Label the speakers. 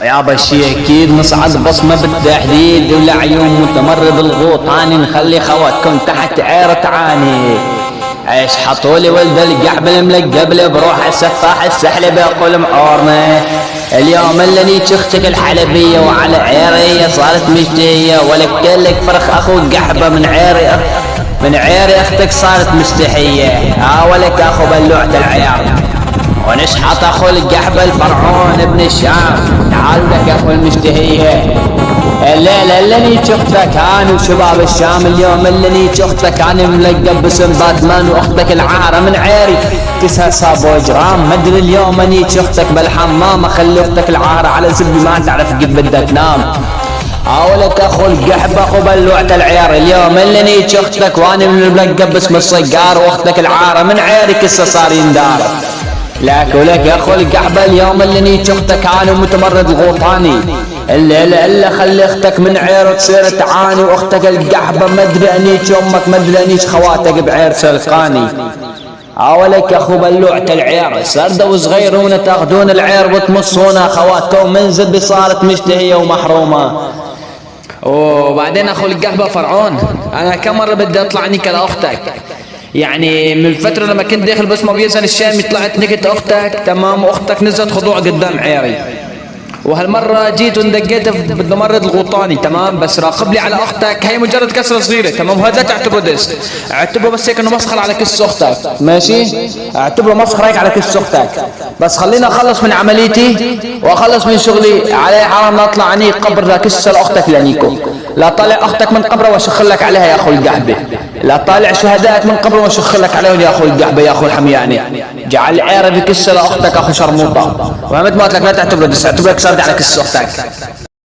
Speaker 1: يابا شي اكيد نصعد بصمة بالتحديد والعيون متمرد الغوطاني نخلي خواتكم تحت عير تعاني. عيش حطولي ولد القحبل ملقبل بروح السفاح السحلب يقول معورنا. اليوم اللي اختك الحلبية وعلى عيرية صارت مشتهية ولك فرخ اخو قحبة من عيري اختك صارت مستحية. ولك اخو بلوعة العيار ونشحط اخو القحبة الفرعون ابن الشام. تعال لك اخو المشتهية. الليلة اللي اختك انا وشباب الشام. اليوم اللي اختك انا ملقب باسم باتمان واختك العارة من عيري كسها صاب وجرام. مدري اليوم اني اختك بالحمام اخلي اختك العارة على زبي ما تعرف كيف بدها تنام. ولك اخو القحبة اخو بلوعة العيار. اليوم اللي اختك وانا ملقب باسم الصقار واختك العارة من عيري كسها صار يندار. لك ولك يا اخو القحبة اليوم اللي اختك انا متمرد الغوطاني. الليلة خلي اختك من عير تصير تعاني واختك القحبة مدري انيش امك مدري انيش خواتك بعير سلقاني. ولك يا اخو بلوعة العيار سردة وصغيرونة تاخذون العير وتمصونا خواتكم من زبي صارت مشتهية ومحرومة. وبعدين اخو القحبة فرعون انا كم مرة بدي اطلع نكل اختك. يعني من فترة لما كنت داخل باسمه بيزن الشامي طلعت نكت اختك تمام واختك نزلت خضوع قدام عيري. وهالمرة جيت وندقيت بالممرض الغوطاني تمام بس راقب لي على اختك هي مجرد كسرة صغيرة تمام وهذا تعتبره دس. اعتبره بس هيك انه مسخر على كس اختك ماشي. اعتبره مسخر هيك على كس اختك بس خلينا اخلص من عمليتي واخلص من شغلي. علي حرام اطلع عني قبر لا كسر اختك لانيكو. لا طالع اختك من قبره واشخ لك عليها يا اخو القحبة. لا طالع شهادات من قبره واشخ لك عليهم يا اخو القحبة يا اخو الحمياني. جعل عيرة بكسر اختك اخو شرموطة وهمت ما قلت لك لا تعتبره دس اعتبرك صارت على كس اختك.